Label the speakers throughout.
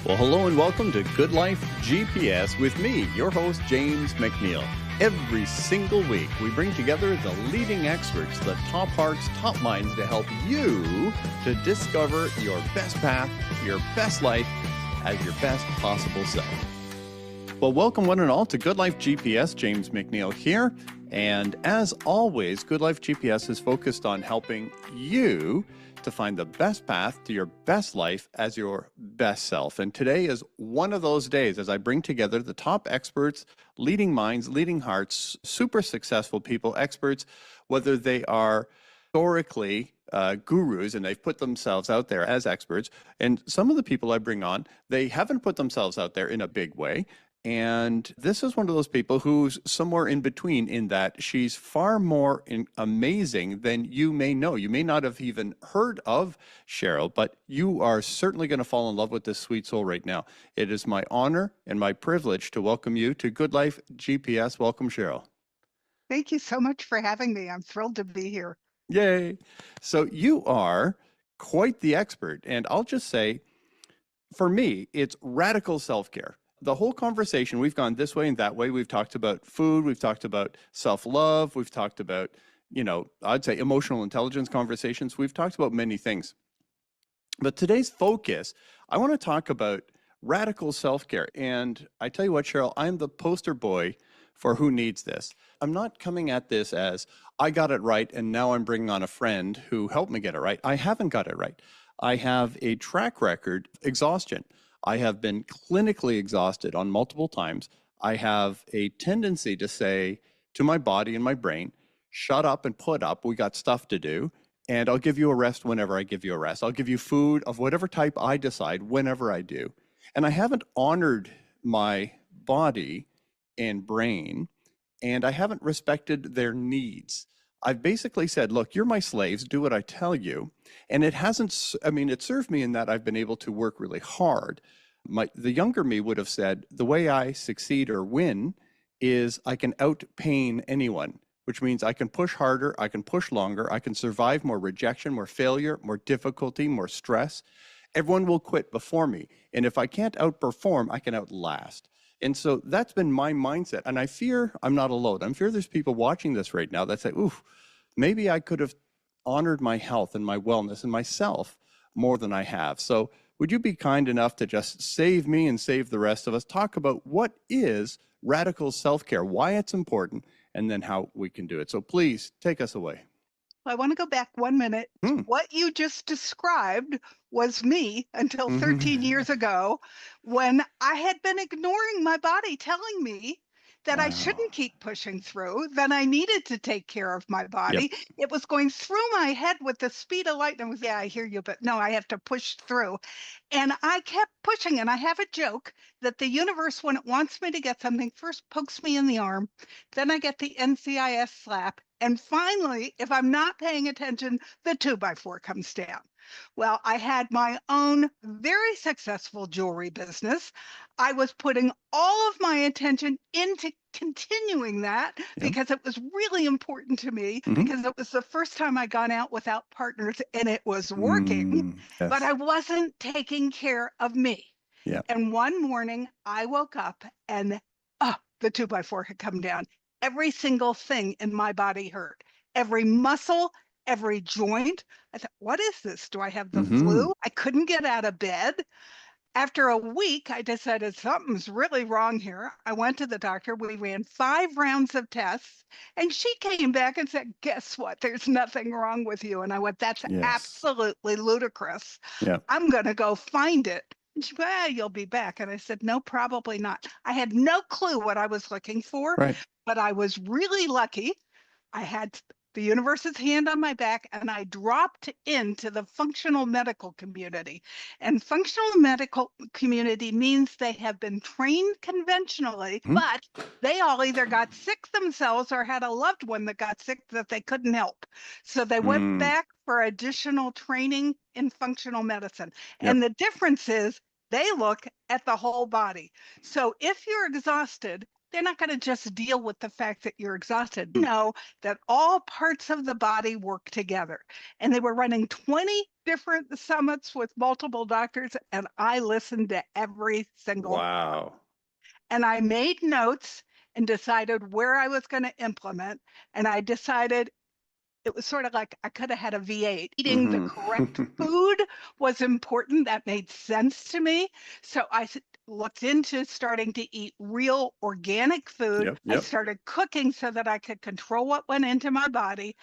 Speaker 1: Well, hello and welcome to Good Life GPS with me, your host, James MacNeil. Every single week, we bring together the leading experts, the top hearts, top minds to help you to discover your best path, your best life as your best possible self. Well, welcome one and all to Good Life GPS. James MacNeil here. And as always, Good Life GPS is focused on helping you to find the best path to your best life as your best self. And today is one of those days as I bring together the top experts, leading minds, leading hearts, super successful people, experts, whether they are historically gurus and they've put themselves out there as experts. And some of the people I bring on, they haven't put themselves out there in a big way. And this is one of those people who's somewhere in between, in that she's far more amazing than you may know. You may not have even heard of Cheryl, but you are certainly going to fall in love with this sweet soul right now. It is my honor and my privilege to welcome you to Good Life GPS. Welcome, Cheryl.
Speaker 2: Thank you so much for having me. I'm thrilled to be here.
Speaker 1: Yay. So you are quite the expert. And I'll just say, for me, it's radical self-care. The whole conversation, we've gone this way and that way. We've talked about food. We've talked about self-love. We've talked about, I'd say emotional intelligence conversations. We've talked about many things. But today's focus, I want to talk about radical self-care. And I tell you what, Cheryl, I'm the poster boy for who needs this. I'm not coming at this as I got it right and now I'm bringing on a friend who helped me get it right. I haven't got it right. I have a track record of exhaustion. I have been clinically exhausted on multiple times. I have a tendency to say to my body and my brain, shut up and put up. We got stuff to do. And I'll give you a rest whenever I give you a rest. I'll give you food of whatever type I decide whenever I do. And I haven't honored my body and brain, and I haven't respected their needs. I've basically said, look, you're my slaves, do what I tell you. And it hasn't, it served me in that I've been able to work really hard. The younger me would have said, the way I succeed or win is I can out-pain anyone, which means I can push harder, I can push longer, I can survive more rejection, more failure, more difficulty, more stress. Everyone will quit before me. And if I can't outperform, I can outlast. And so that's been my mindset. And I fear I'm not alone. I fear there's people watching this right now that say, oof, maybe I could have honored my health and my wellness and myself more than I have. So would you be kind enough to just save me and save the rest of us? Talk about what is radical self-care, why it's important, and then how we can do it. So please take us away.
Speaker 2: I want to go back 1 minute. What you just described was me until 13 years ago, when I had been ignoring my body telling me that I shouldn't keep pushing through, that I needed to take care of my body. Yep. It was going through my head with the speed of light. And I was, yeah, I hear you, but no, I have to push through. And I kept pushing. And I have a joke that the universe, when it wants me to get something, first pokes me in the arm, then I get the NCIS slap. And finally, if I'm not paying attention, the 2x4 comes down. Well, I had my own very successful jewelry business. I was putting all of my attention into continuing that because it was really important to me, because it was the first time I got out without partners and it was working, but I wasn't taking care of me. And one morning I woke up and the 2x4 had come down. Every single thing in my body hurt. Every muscle, every joint. I thought, what is this? Do I have the flu? I couldn't get out of bed. After a week, I decided something's really wrong here. I went to the doctor. We ran 5 rounds of tests, and she came back and said, guess what? There's nothing wrong with you. And I went, that's absolutely ludicrous. I'm going to go find it. And she went, you'll be back. And I said, no, probably not. I had no clue what I was looking for, but I was really lucky. I had the universe's hand on my back, and I dropped into the functional medical community. And functional medical community means they have been trained conventionally, but they all either got sick themselves or had a loved one that got sick that they couldn't help. So they went back for additional training in functional medicine. And the difference is they look at the whole body. So if you're exhausted, they're not going to just deal with the fact that you're exhausted. Know that all parts of the body work together. And they were running 20 different summits with multiple doctors, and I listened to every single one.
Speaker 1: Wow.
Speaker 2: And I made notes and decided where I was going to implement. And I decided it was sort of like I could have had a V8. Eating the correct food was important. That made sense to me. So I looked into starting to eat real organic food. I
Speaker 1: Yep.
Speaker 2: started cooking so that I could control what went into my body.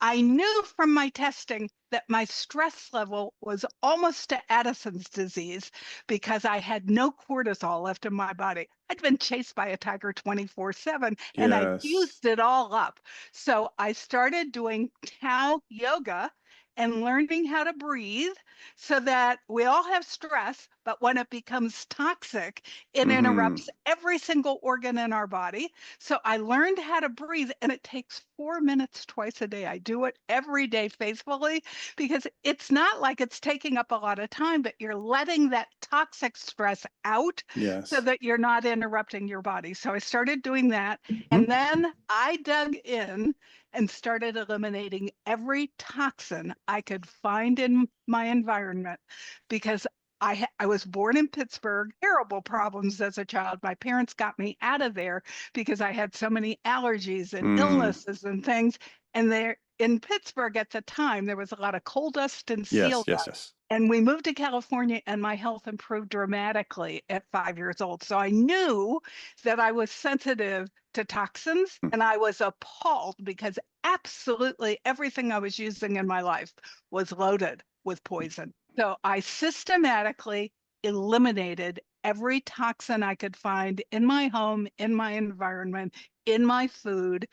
Speaker 2: I knew from my testing that my stress level was almost to Addison's disease because I had no cortisol left in my body. I'd been chased by a tiger 24/7 and I
Speaker 1: Yes.
Speaker 2: used it all up. So I started doing tau yoga and learning how to breathe so that we all have stress, but when it becomes toxic, it interrupts every single organ in our body. So I learned how to breathe, and it takes 4 minutes twice a day. I do it every day faithfully because it's not like it's taking up a lot of time, but you're letting that toxic stress out so
Speaker 1: Yes.
Speaker 2: that you're not interrupting your body. So I started doing that. And then I dug in and started eliminating every toxin I could find in my environment because I was born in Pittsburgh, terrible problems as a child. My parents got me out of there because I had so many allergies and illnesses and things. And there in Pittsburgh at the time, there was a lot of coal dust and seal dust.
Speaker 1: Yes.
Speaker 2: And we moved to California, and my health improved dramatically at 5 years old. So I knew that I was sensitive to toxins, and I was appalled because absolutely everything I was using in my life was loaded with poison. So I systematically eliminated every toxin I could find in my home, in my environment, in my food.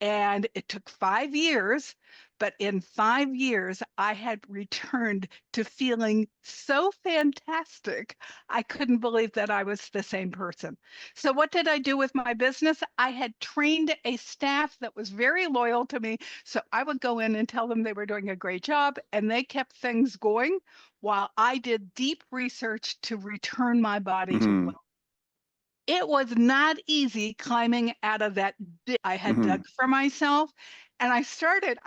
Speaker 2: And it took 5 years, but in 5 years, I had returned to feeling so fantastic. I couldn't believe that I was the same person. So, what did I do with my business? I had trained a staff that was very loyal to me. So, I would go in and tell them they were doing a great job, and they kept things going while I did deep research to return my body to well. It was not easy climbing out of that ditch I had dug for myself. And I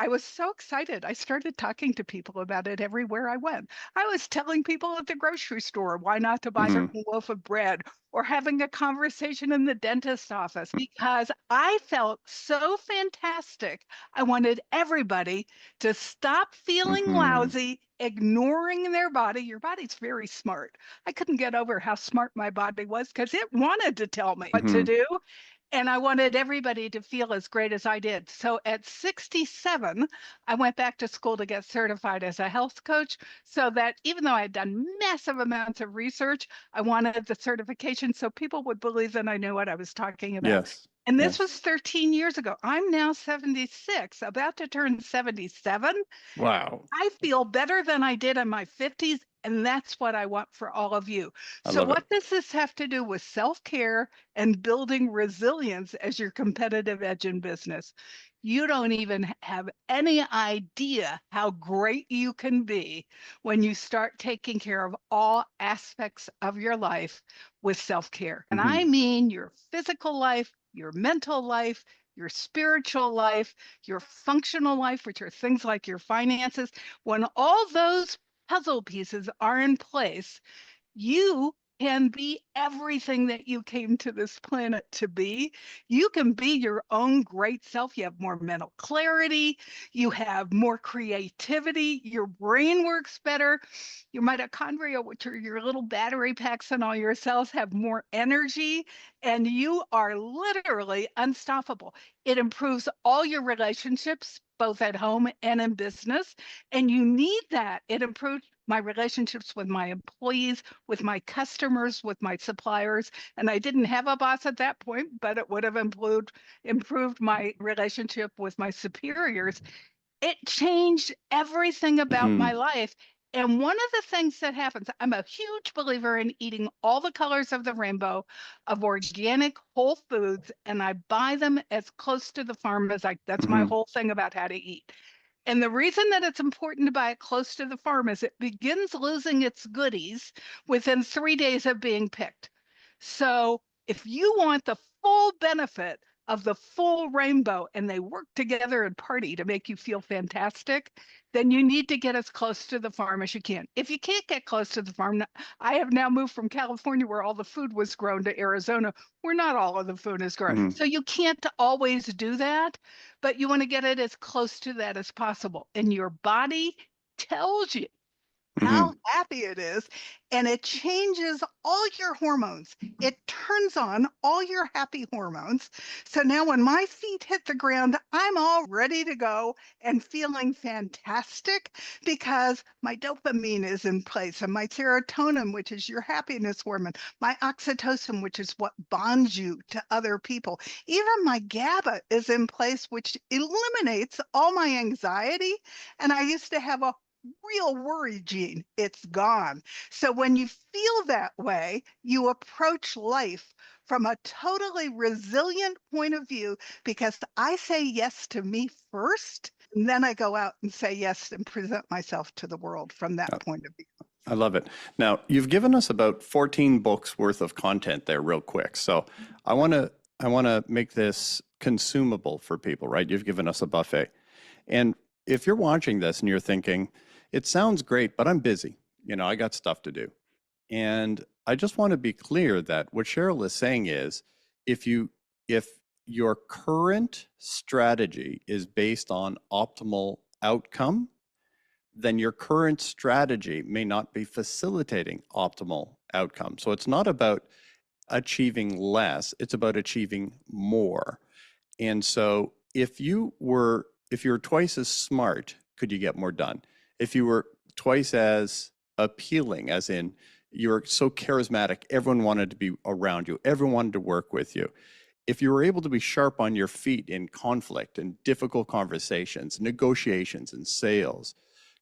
Speaker 2: was so excited. I started talking to people about it everywhere I went. I was telling people at the grocery store why not to buy a certain loaf of bread, or having a conversation in the dentist's office because I felt so fantastic. I wanted everybody to stop feeling lousy, ignoring their body. Your body's very smart. I couldn't get over how smart my body was because it wanted to tell me what to do. And I wanted everybody to feel as great as I did. So at 67, I went back to school to get certified as a health coach so that even though I had done massive amounts of research, I wanted the certification so people would believe that I knew what I was talking about.
Speaker 1: Yes.
Speaker 2: And this was 13 years ago. I'm now 76, about to turn 77.
Speaker 1: Wow.
Speaker 2: I feel better than I did in my 50s, and that's what I want for all of you.
Speaker 1: I
Speaker 2: So
Speaker 1: love it.
Speaker 2: what does this have to do with self-care and building resilience as your competitive edge in business? You don't even have any idea how great you can be when you start taking care of all aspects of your life with self-care. And I mean your physical life, your mental life, your spiritual life, your functional life, which are things like your finances. When all those puzzle pieces are in place, you can be everything that you came to this planet to be. You can be your own great self. You have more mental clarity. You have more creativity. Your brain works better. Your mitochondria, which are your little battery packs in all your cells, have more energy, and you are literally unstoppable. It improves all your relationships, both at home and in business, and you need that. It improves my relationships with my employees, with my customers, with my suppliers. And I didn't have a boss at that point, but it would have improved my relationship with my superiors. It changed everything about my life. And one of the things that happens, I'm a huge believer in eating all the colors of the rainbow of organic whole foods, and I buy them as close to the farm as that's my whole thing about how to eat. And the reason that it's important to buy it close to the farm is it begins losing its goodies within 3 days of being picked. So if you want the full benefit of the full rainbow and they work together and party to make you feel fantastic, then you need to get as close to the farm as you can. If you can't get close to the farm, I have now moved from California where all the food was grown to Arizona where not all of the food is grown. So you can't always do that, but you want to get it as close to that as possible. And your body tells you how happy it is, and it changes all your hormones. It turns on all your happy hormones. So now when my feet hit the ground, I'm all ready to go and feeling fantastic because my dopamine is in place and my serotonin, which is your happiness hormone, my oxytocin, which is what bonds you to other people. Even my GABA is in place, which eliminates all my anxiety. And I used to have a real worry gene. It's gone. So when you feel that way, you approach life from a totally resilient point of view because I say yes to me first, and then I go out and say yes and present myself to the world from that point of view.
Speaker 1: I love it. Now, you've given us about 14 books worth of content there real quick. So I want to make this consumable for people, right? You've given us a buffet. And if you're watching this and you're thinking, it sounds great, but I'm busy. I got stuff to do. And I just want to be clear that what Cheryl is saying is if your current strategy is based on optimal outcome, then your current strategy may not be facilitating optimal outcome. So it's not about achieving less, it's about achieving more. And so if you're twice as smart, could you get more done? If you were twice as appealing, as in you were so charismatic, everyone wanted to be around you, everyone wanted to work with you. If you were able to be sharp on your feet in conflict and difficult conversations, negotiations and sales,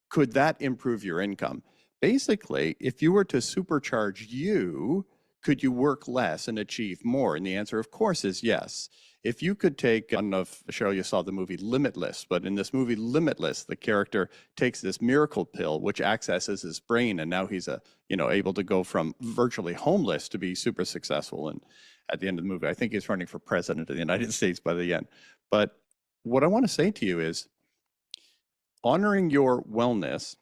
Speaker 1: could that improve your income? Basically, if you were to supercharge you, could you work less and achieve more? And the answer, of course, is yes. If you could take, I don't know if, Cheryl, you saw the movie Limitless, but in this movie Limitless, the character takes this miracle pill, which accesses his brain, and now he's able to go from virtually homeless to be super successful. And at the end of the movie, I think he's running for president of the United States by the end. But what I want to say to you is honoring your wellness,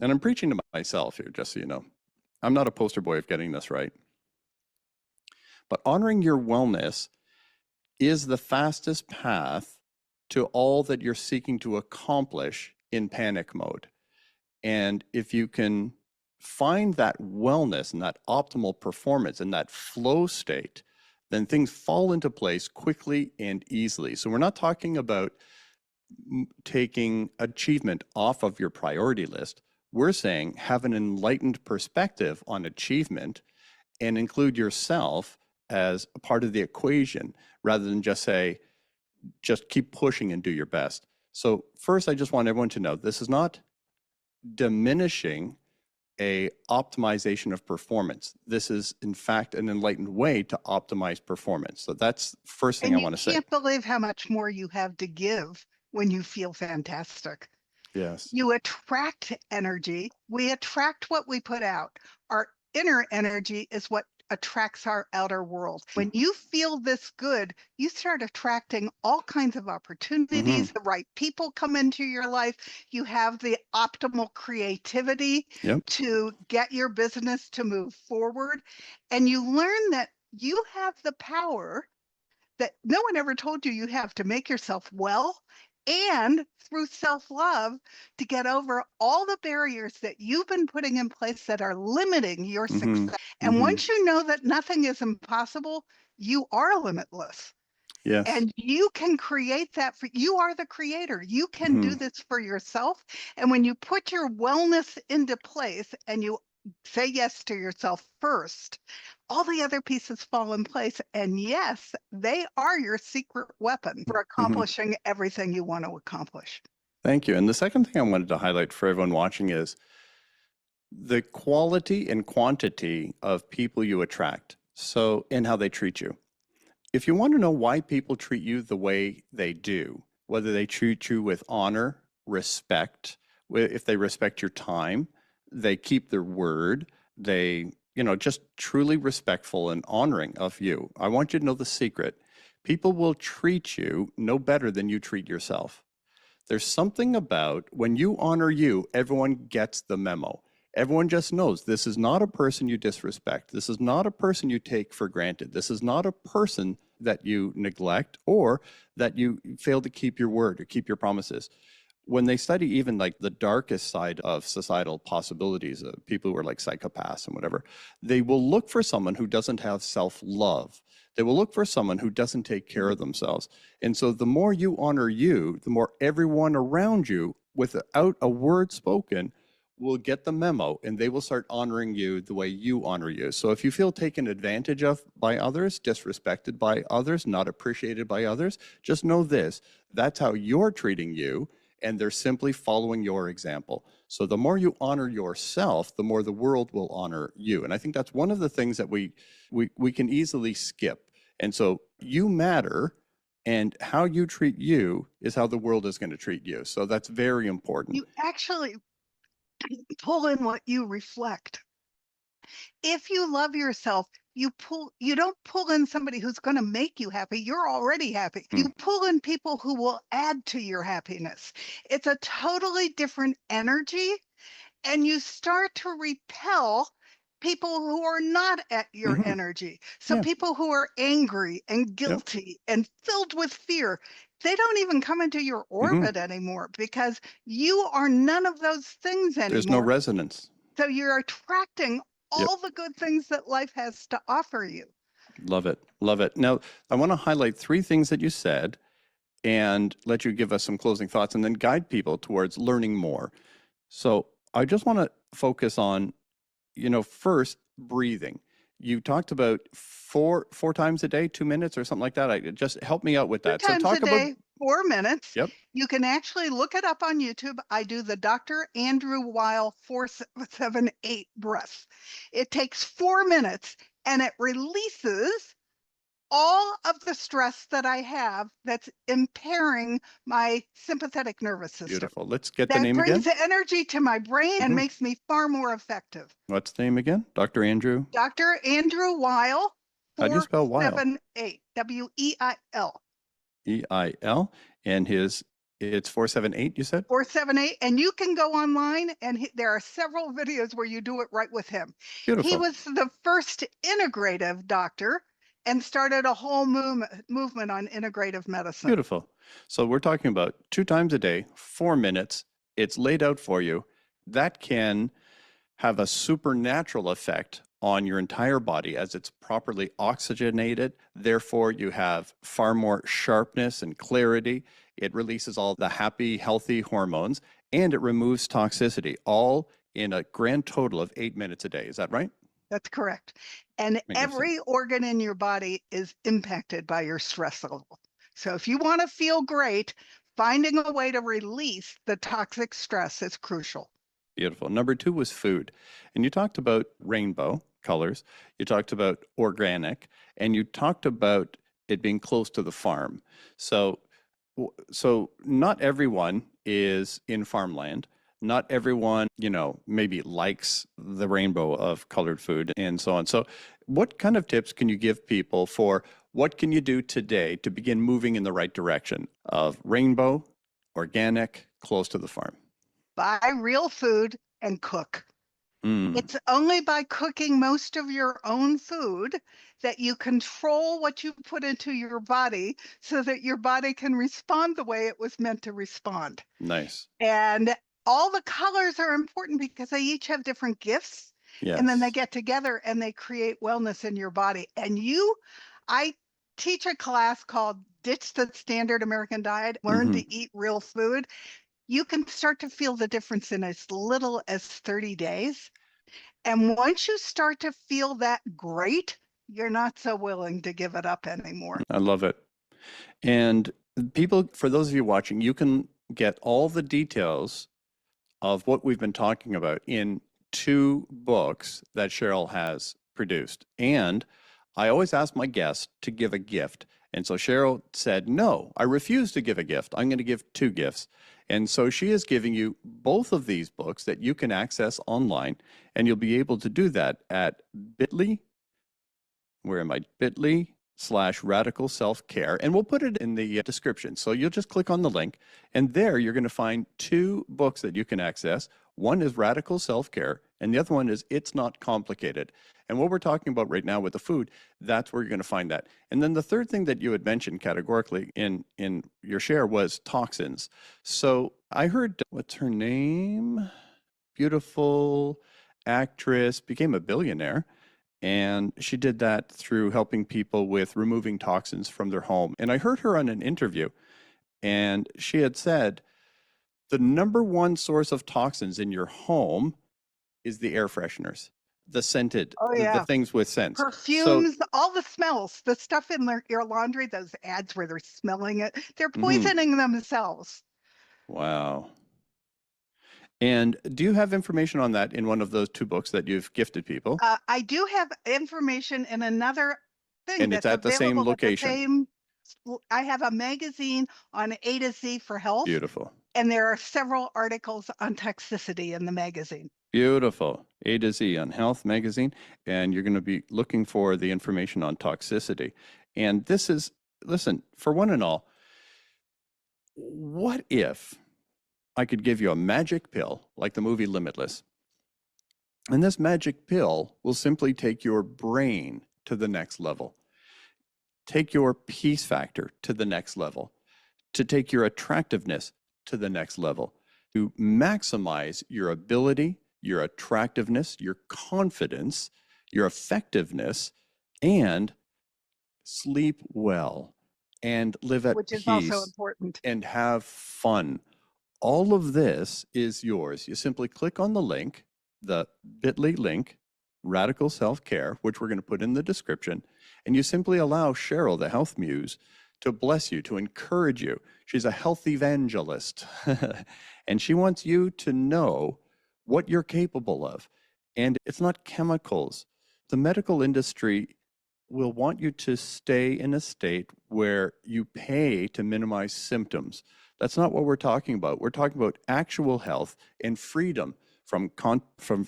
Speaker 1: and I'm preaching to myself here, just so you know. I'm not a poster boy of getting this right. But honoring your wellness is the fastest path to all that you're seeking to accomplish in panic mode. And if you can find that wellness and that optimal performance and that flow state, then things fall into place quickly and easily. So we're not talking about taking achievement off of your priority list. We're saying have an enlightened perspective on achievement and include yourself as a part of the equation rather than just keep pushing and do your best. So first, I just want everyone to know this is not diminishing a optimization of performance. This is, in fact, an enlightened way to optimize performance. So that's the first thing I want to say.
Speaker 2: You can't believe how much more you have to give when you feel fantastic.
Speaker 1: Yes.
Speaker 2: You attract energy. We attract what we put out. Our inner energy is what attracts our outer world. When you feel this good, you start attracting all kinds of opportunities. The right people come into your life. You have the optimal creativity to get your business to move forward. And you learn that you have the power that no one ever told you have to make yourself well, and through self-love to get over all the barriers that you've been putting in place that are limiting your success. And once you know that nothing is impossible, you are limitless.
Speaker 1: Yes.
Speaker 2: And you can create that you are the creator. You can do this for yourself. And when you put your wellness into place and you say yes to yourself first, all the other pieces fall in place. And yes, they are your secret weapon for accomplishing everything you want to accomplish.
Speaker 1: Thank you. And the second thing I wanted to highlight for everyone watching is the quality and quantity of people you attract. So, and how they treat you. If you want to know why people treat you the way they do, whether they treat you with honor, respect, if they respect your time, they keep their word, they, just truly respectful and honoring of you. I want you to know the secret. people will treat you no better than you treat yourself. There's something about when you honor you, everyone gets the memo. Everyone just knows this is not a person you disrespect. This is not a person you take for granted. This is not a person that you neglect or that you fail to keep your word or keep your promises. When they study even like the darkest side of societal possibilities, people who are like psychopaths and whatever, they will look for someone who doesn't have self-love. They will look for someone who doesn't take care of themselves. And so the more you honor you, the more everyone around you, without a word spoken, will get the memo, and they will start honoring you the way you honor you. So if you feel taken advantage of by others, disrespected by others, not appreciated by others, just know this, that's how you're treating you, and they're simply following your example. So the more you honor yourself, the more the world will honor you. And I think that's one of the things that we can easily skip. And so you matter, and how you treat you is how the world is going to treat you. So that's very important.
Speaker 2: You actually pull in what you reflect. If you love yourself, you don't pull in somebody who's going to make you happy. You're already happy. You pull in people who will add to your happiness. It's a totally different energy, and you start to repel people who are not at your energy. So people who are angry and guilty and filled with fear, they don't even come into your orbit anymore, because you are none of those things anymore.
Speaker 1: There's no resonance.
Speaker 2: So you're attracting all the good things that life has to offer you.
Speaker 1: Love it. Love it. Now, I want to highlight 3 things that you said and let you give us some closing thoughts and then guide people towards learning more. So I just want to focus on, first, breathing. You talked about four times a day, 2 minutes or something like that. Just help me out with that.
Speaker 2: 2 times
Speaker 1: so talk
Speaker 2: a day,
Speaker 1: about
Speaker 2: 4 minutes.
Speaker 1: Yep.
Speaker 2: You can actually look it up on YouTube. I do the Dr. Andrew Weil 478 breath. It takes 4 minutes, and it releases all of the stress that I have that's impairing my sympathetic nervous system.
Speaker 1: Beautiful. Let's get the name
Speaker 2: again.
Speaker 1: That
Speaker 2: brings energy to my brain and makes me far more effective.
Speaker 1: What's the name again? Dr. Andrew?
Speaker 2: Dr. Andrew Weil.
Speaker 1: How do you spell Weil?
Speaker 2: 478. W-E-I-L.
Speaker 1: E-I-L. And it's 478, you said?
Speaker 2: 478. And you can go online, and there are several videos where you do it right with him.
Speaker 1: Beautiful.
Speaker 2: He was the first integrative doctor and started a whole movement on integrative medicine.
Speaker 1: Beautiful. So we're talking about 2 times a day, 4 minutes. It's laid out for you. That can have a supernatural effect on your entire body as it's properly oxygenated. Therefore, you have far more sharpness and clarity. It releases all the happy, healthy hormones, and it removes toxicity, all in a grand total of 8 minutes a day. Is that right?
Speaker 2: That's correct. And every organ in your body is impacted by your stress level. So if you want to feel great, finding a way to release the toxic stress is crucial.
Speaker 1: Beautiful. Number 2 was food. And you talked about rainbow colors. You talked about organic, and you talked about it being close to the farm. So not everyone is in farmland. Not everyone, maybe likes the rainbow of colored food and so on. So what kind of tips can you give people for what can you do today to begin moving in the right direction of rainbow, organic, close to the farm?
Speaker 2: Buy real food and cook. It's only by cooking most of your own food that you control what you put into your body so that your body can respond the way it was meant to respond.
Speaker 1: Nice.
Speaker 2: And all the colors are important because they each have different gifts.
Speaker 1: Yes.
Speaker 2: And then they get together and they create wellness in your body. And I teach a class called Ditch the Standard American Diet, Learn to Eat Real Food. You can start to feel the difference in as little as 30 days. And once you start to feel that great, you're not so willing to give it up anymore.
Speaker 1: I love it. And people, for those of you watching, you can get all the details of what we've been talking about in 2 books that Cheryl has produced. And I always ask my guests to give a gift. And so Cheryl said, no, I refuse to give a gift. I'm going to give 2 gifts. And so she is giving you both of these books that you can access online. And you'll be able to do that at bit.ly. Where am I? bit.ly bit.ly/radical self-care, and we'll put it in the description. So you'll just click on the link, and there you're going to find 2 books that you can access. One is Radical Self-Care, and the other one is It's Not Complicated. And what we're talking about right now with the food, that's where you're going to find that. And then the third thing that you had mentioned categorically in your share was toxins. So I heard, what's her name? Beautiful actress, became a billionaire. And she did that through helping people with removing toxins from their home. And I heard her on an interview, and she had said the number one source of toxins in your home is the air fresheners, the scented,
Speaker 2: Oh,
Speaker 1: the
Speaker 2: yeah.
Speaker 1: things with scents. So,
Speaker 2: Perfumes, all the smells, the stuff in your laundry, those ads where they're smelling it, they're poisoning themselves.
Speaker 1: wow. And do you have information on that in one of those 2 books that you've gifted people?
Speaker 2: I do have information in another thing
Speaker 1: And it's
Speaker 2: that's
Speaker 1: at the same
Speaker 2: available at the
Speaker 1: location.
Speaker 2: same. I have a magazine on A to Z for health,
Speaker 1: Beautiful.
Speaker 2: and there are several articles on toxicity in the magazine.
Speaker 1: Beautiful. A to Z on Health magazine. And you're going to be looking for the information on toxicity. And this is, listen, for one and all, what if I could give you a magic pill like the movie Limitless? And this magic pill will simply take your brain to the next level, take your peace factor to the next level, to take your attractiveness to the next level, to maximize your ability, your attractiveness, your confidence, your effectiveness, and sleep well and live at
Speaker 2: Which is also
Speaker 1: peace
Speaker 2: important.
Speaker 1: and have fun. All of this is yours. You simply click on the link, the bit.ly link, Radical Self-Care, which we're going to put in the description, and you simply allow Cheryl, the health muse, to bless you, to encourage you. She's a health evangelist, and she wants you to know what you're capable of. And it's not chemicals. The medical industry will want you to stay in a state where you pay to minimize symptoms. That's not what we're talking about. We're talking about actual health and freedom from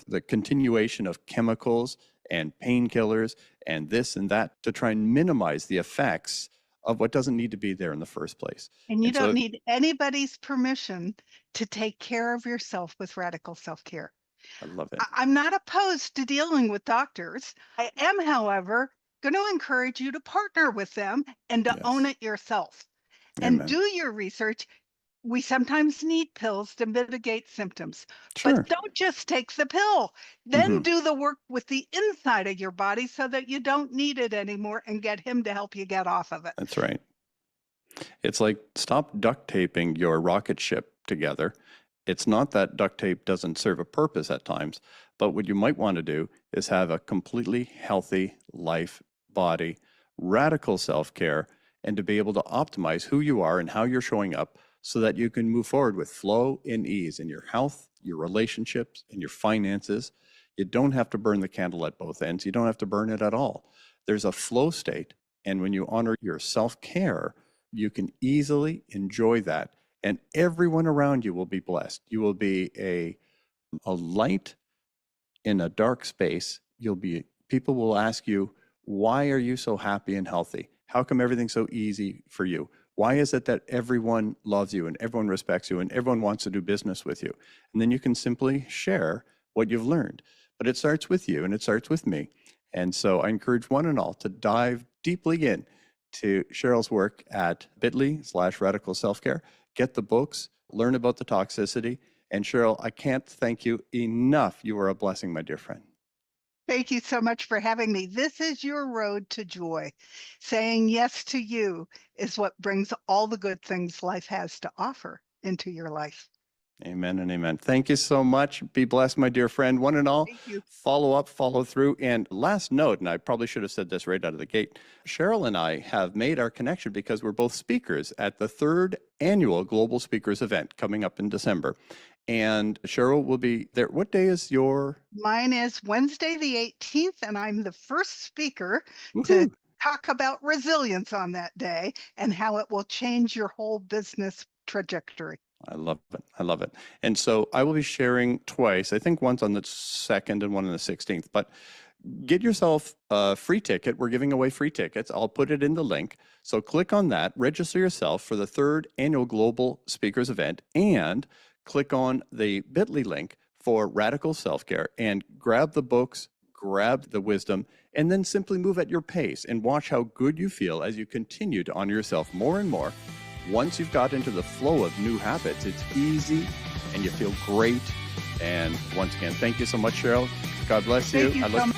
Speaker 1: the continuation of chemicals and painkillers and this and that to try and minimize the effects of what doesn't need to be there in the first place.
Speaker 2: And you
Speaker 1: And
Speaker 2: don't
Speaker 1: so,
Speaker 2: need anybody's permission to take care of yourself with radical self-care.
Speaker 1: I love it.
Speaker 2: I'm not opposed to dealing with doctors. I am, however, going to encourage you to partner with them and to own
Speaker 1: Yes.
Speaker 2: it yourself and
Speaker 1: Amen.
Speaker 2: do your research. We sometimes need pills to mitigate symptoms, but
Speaker 1: Sure.
Speaker 2: don't just take the pill. Then do the work with the inside of your body so that you don't need it anymore and get him to help you get off of it.
Speaker 1: That's right. It's like, stop duct taping your rocket ship together. It's not that duct tape doesn't serve a purpose at times, but what you might want to do is have a completely healthy life, body, radical self-care, and to be able to optimize who you are and how you're showing up so that you can move forward with flow and ease in your health, your relationships, and your finances. You don't have to burn the candle at both ends. You don't have to burn it at all. There's a flow state, and when you honor your self-care, you can easily enjoy that, and everyone around you will be blessed. You will be a light in a dark space. People will ask you, why are you so happy and healthy? How come everything's so easy for you? Why is it that everyone loves you and everyone respects you and everyone wants to do business with you? And then you can simply share what you've learned. But it starts with you and it starts with me. And so I encourage one and all to dive deeply in to Cheryl's work at bit.ly/radical self-care. Get the books, learn about the toxicity. And Cheryl, I can't thank you enough. You are a blessing, my dear friend.
Speaker 2: Thank you so much for having me. This is your road to joy. Saying yes to you is what brings all the good things life has to offer into your life.
Speaker 1: Amen and amen. Thank you so much. Be blessed, my dear friend. One and all,
Speaker 2: Thank you.
Speaker 1: follow up, follow through. And last note, and I probably should have said this right out of the gate, Cheryl and I have made our connection because we're both speakers at the 3rd annual Global Speakers event coming up in December. And Cheryl will be there. What day is your?
Speaker 2: Mine is Wednesday, the 18th, and I'm the first speaker to
Speaker 1: Woohoo.
Speaker 2: talk about resilience on that day and how it will change your whole business trajectory.
Speaker 1: I love it. I love it. And so I will be sharing twice, I think once on the 2nd and one on the 16th. But get yourself a free ticket. We're giving away free tickets. I'll put it in the link. So click on that, register yourself for the 3rd annual Global Speakers event, and click on the bit.ly link for Radical Self-Care and grab the books, grab the wisdom, and then simply move at your pace and watch how good you feel as you continue to honor yourself more and more. Once you've got into the flow of new habits, it's easy and you feel great. And once again, thank you so much, Cheryl. God bless you.
Speaker 2: Thank you so much.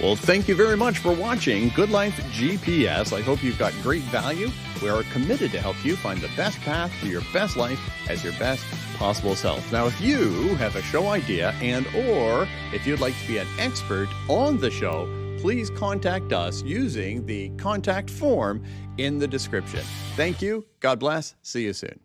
Speaker 1: Well, thank you very much for watching Good Life GPS. I hope you've got great value. We are committed to help you find the best path to your best life as your best possible self. Now, if you have a show idea or if you'd like to be an expert on the show, please contact us using the contact form in the description. Thank you. God bless. See you soon.